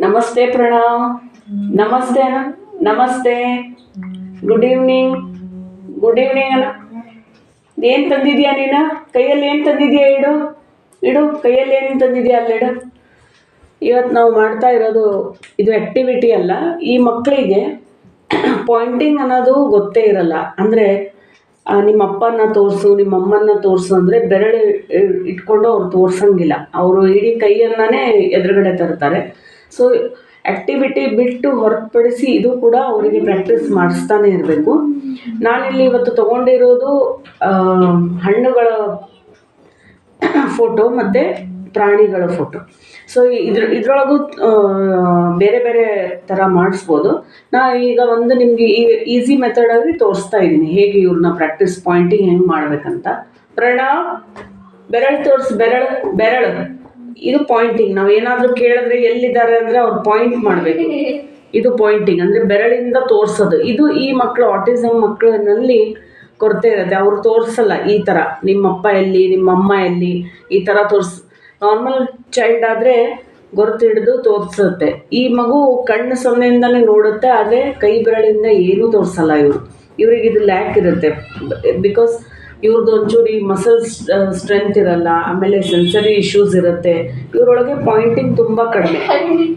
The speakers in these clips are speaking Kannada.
ನಮಸ್ತೆ ಪ್ರಣವ್. ನಮಸ್ತೆ ಅಣ್ಣ. ನಮಸ್ತೆ. Good evening. ಗುಡ್ ಈವ್ನಿಂಗ್ ಅಣ್ಣ. ಏನು ತಂದಿದ್ಯಾ ನೀನು? ಕೈಯಲ್ಲಿ ಏನು ತಂದಿದ್ಯಾ? ಇಡು ಇಡು. ಕೈಯಲ್ಲಿ ಏನು ತಂದಿದ್ಯಾ ಅಲ್ಲಿಡು. ಇವತ್ತು ನಾವು ಮಾಡ್ತಾ ಇರೋದು ಇದು ಆ್ಯಕ್ಟಿವಿಟಿ ಅಲ್ಲ. ಈ ಮಕ್ಕಳಿಗೆ ಪಾಯಿಂಟಿಂಗ್ ಅನ್ನೋದು ಗೊತ್ತೇ ಇರಲ್ಲ. ಅಂದರೆ ನಿಮ್ಮ ಅಪ್ಪನ ತೋರಿಸು, ನಿಮ್ಮ ಅಮ್ಮನ ತೋರಿಸು ಅಂದರೆ ಬೆರಳು ಇಟ್ಕೊಂಡು ಅವ್ರು ತೋರ್ಸಂಗಿಲ್ಲ. ಅವರು ಇಡೀ ಕೈಯನ್ನೇ ಎದುರುಗಡೆ ತರ್ತಾರೆ. ಸೊ ಆ್ಯಕ್ಟಿವಿಟಿ ಬಿಟ್ಟು ಹೊರತುಪಡಿಸಿ ಇದು ಕೂಡ ಅವರಿಗೆ ಪ್ರಾಕ್ಟೀಸ್ ಮಾಡಿಸ್ತಾನೆ ಇರಬೇಕು. ನಾನಿಲ್ಲಿ ಇವತ್ತು ತೊಗೊಂಡಿರೋದು ಹಣ್ಣುಗಳ ಫೋಟೋ ಮತ್ತು ಪ್ರಾಣಿಗಳ ಫೋಟೋ. ಸೊ ಇದ್ರೊಳಗೂ ಬೇರೆ ಬೇರೆ ಥರ ಮಾಡಿಸ್ಬೋದು. ನಾ ಈಗ ಒಂದು ನಿಮಗೆ ಈಸಿ ಮೆಥಡಾಗಿ ತೋರಿಸ್ತಾ ಇದ್ದೀನಿ ಹೇಗೆ ಇವ್ರನ್ನ ಪ್ರಾಕ್ಟೀಸ್ ಪಾಯಿಂಟಿಂಗ್ ಹೆಂಗೆ ಮಾಡ್ಬೇಕಂತ. ಪ್ರಣವ್, ಬೆರಳು ತೋರಿಸಿ. ಬೆರಳು ಇದು ಪಾಯಿಂಟಿಂಗ್. ನಾವು ಏನಾದರೂ ಕೇಳಿದ್ರೆ ಎಲ್ಲಿದ್ದಾರೆ ಅಂದರೆ ಅವ್ರು ಪಾಯಿಂಟ್ ಮಾಡಬೇಕು. ಇದು ಪಾಯಿಂಟಿಂಗ್ ಅಂದರೆ ಬೆರಳಿಂದ ತೋರಿಸೋದು. ಇದು ಈ ಮಕ್ಕಳು ಆಟಿಸಮ್ ಮಕ್ಕಳಿನಲ್ಲಿ ಕೊರತೆ ಇರುತ್ತೆ. ಅವರು ತೋರಿಸಲ್ಲ ಈ ಥರ ನಿಮ್ಮಪ್ಪ ಎಲ್ಲಿ, ನಿಮ್ಮಮ್ಮ ಎಲ್ಲಿ ಈ ಥರ ನಾರ್ಮಲ್ ಚೈಲ್ಡ್ ಆದರೆ ಗೊತ್ತು ಹಿಡಿದು ತೋರಿಸುತ್ತೆ. ಈ ಮಗು ಕಣ್ಣು ಸೊನ್ನೆಯಿಂದನೇ ನೋಡುತ್ತೆ, ಆದರೆ ಕೈ ಬೆರಳಿಂದ ಏನೂ ತೋರಿಸಲ್ಲ. ಇವ್ರಿಗೆ ಇದು ಲ್ಯಾಕ್ ಇರುತ್ತೆ. ಬಿಕಾಸ್ ಇವ್ರದ್ದು ಒಂಚೂರು ಈ ಮಸಲ್ಸ್ ಸ್ಟ್ರೆಂತ್ ಇರಲ್ಲ, ಆಮೇಲೆ ಸೆನ್ಸರಿ ಇಶ್ಯೂಸ್ ಇರುತ್ತೆ. ಇವರೊಳಗೆ ಪಾಯಿಂಟಿಂಗ್ ತುಂಬ ಕಡಿಮೆ.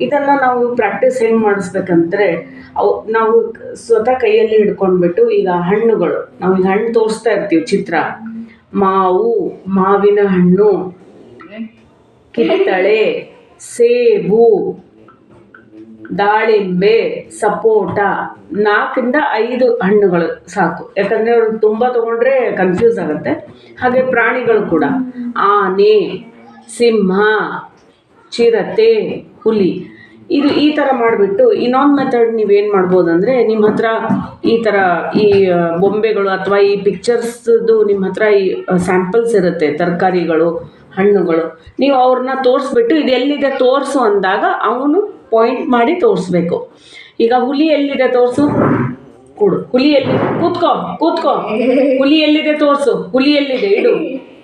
ಇದನ್ನು ನಾವು ಪ್ರಾಕ್ಟೀಸ್ ಹೆಂಗೆ ಮಾಡಿಸ್ಬೇಕಂದ್ರೆ ನಾವು ಸ್ವತಃ ಕೈಯಲ್ಲಿ ಹಿಡ್ಕೊಂಡ್ಬಿಟ್ಟು ಈಗ ಹಣ್ಣುಗಳು, ನಾವು ಈಗ ಹಣ್ಣು ತೋರಿಸ್ತಾ ಇರ್ತೀವಿ ಚಿತ್ರ. ಮಾವು, ಮಾವಿನ ಹಣ್ಣು, ಕಿತ್ತಳೆ, ಸೇಬು, ದಾಳಿಂಬೆ, ಸಪೋಟ, 4 ಇಂದ 5 ಹಣ್ಣುಗಳು ಸಾಕು. ಯಾಕಂದರೆ ಅವ್ರು ತುಂಬ ತೊಗೊಂಡ್ರೆ ಕನ್ಫ್ಯೂಸ್ ಆಗುತ್ತೆ. ಹಾಗೆ ಪ್ರಾಣಿಗಳು ಕೂಡ ಆನೆ, ಸಿಂಹ, ಚಿರತೆ, ಹುಲಿ. ಇದು ಈ ಥರ ಮಾಡಿಬಿಟ್ಟು ಇನ್ನೊಂದು ಮೆಥಡ್ ನೀವೇನು ಮಾಡ್ಬೋದು ಅಂದರೆ, ನಿಮ್ಮ ಹತ್ರ ಈ ಥರ ಈ ಬೊಂಬೆಗಳು ಅಥವಾ ಈ ಪಿಕ್ಚರ್ಸ್ದು ನಿಮ್ಮ ಹತ್ರ ಈ ಸ್ಯಾಂಪಲ್ಸ್ ಇರುತ್ತೆ, ತರಕಾರಿಗಳು, ಹಣ್ಣುಗಳು. ನೀವು ಅವ್ರನ್ನ ತೋರಿಸ್ಬಿಟ್ಟು ಇದು ಎಲ್ಲಿದೆ ತೋರಿಸು ಅಂದಾಗ ಅವನು ಪಾಯಿಂಟ್ ಮಾಡಿ ತೋರಿಸ್ಬೇಕು. ಈಗ ಹುಲಿ ಎಲ್ಲಿದೆ ತೋರಿಸು, ಕೊಡು. ಹುಲಿ ಎಲ್ಲಿ? ಕೂತ್ಕೋ. ಹುಲಿ ಎಲ್ಲಿದೆ ತೋರಿಸು. ಹುಲಿ ಎಲ್ಲಿದೆ? ಇಡು.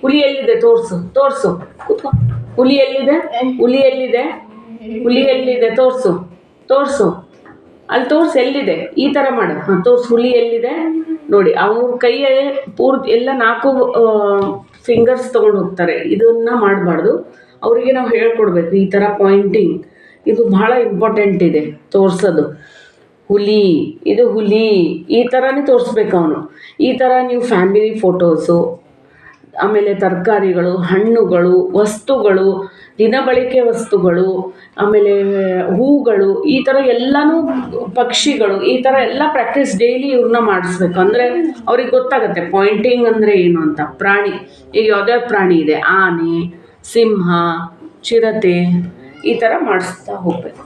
ಹುಲಿ ಎಲ್ಲಿದೆ? ತೋರಿಸು. ಕೂತ್ಕೋ. ಹುಲಿ ಎಲ್ಲಿದೆ? ಹುಲಿ ಎಲ್ಲಿದೆ? ತೋರಿಸು. ಅಲ್ಲಿ ತೋರಿಸು ಎಲ್ಲಿದೆ. ಈ ಥರ ಮಾಡು. ತೋರಿಸು. ಹುಲಿ ಎಲ್ಲಿದೆ ನೋಡಿ. ಅವ್ರ ಕೈಯೇ ಪೂರ್ತಿ ಎಲ್ಲ 4 ಫಿಂಗರ್ಸ್ ತೊಗೊಂಡು ಹೋಗ್ತಾರೆ. ಇದನ್ನು ಮಾಡಬಾರ್ದು. ಅವರಿಗೆ ನಾವು ಹೇಳ್ಕೊಡ್ಬೇಕು ಈ ಥರ ಪಾಯಿಂಟಿಂಗ್. ಇದು ಬಹಳ ಇಂಪಾರ್ಟೆಂಟ್ ಇದೆ ತೋರಿಸೋದು. ಹುಲಿ, ಇದು ಹುಲಿ ಈ ಥರನೇ ತೋರಿಸ್ಬೇಕು ಅವನು. ಈ ಥರ ನೀವು ಫ್ಯಾಮಿಲಿ ಫೋಟೋಸು, ಆಮೇಲೆ ತರಕಾರಿಗಳು, ಹಣ್ಣುಗಳು, ವಸ್ತುಗಳು, ದಿನಬಳಕೆ ವಸ್ತುಗಳು, ಆಮೇಲೆ ಹೂಗಳು, ಈ ಥರ ಎಲ್ಲನೂ, ಪಕ್ಷಿಗಳು, ಈ ಥರ ಎಲ್ಲ ಪ್ರಾಕ್ಟೀಸ್ ಡೈಲಿ ಇವ್ರನ್ನ ಮಾಡಿಸ್ಬೇಕು. ಅಂದರೆ ಅವ್ರಿಗೆ ಗೊತ್ತಾಗುತ್ತೆ ಪಾಯಿಂಟಿಂಗ್ ಅಂದರೆ ಏನು ಅಂತ. ಪ್ರಾಣಿ, ಈಗ ಯಾವುದೇ ಪ್ರಾಣಿ ಇದೆ, ಆನೆ, ಸಿಂಹ, ಚಿರತೆ, ಈ ಥರ ಮಾಡಿಸ್ತಾ ಹೋಗಬೇಕು.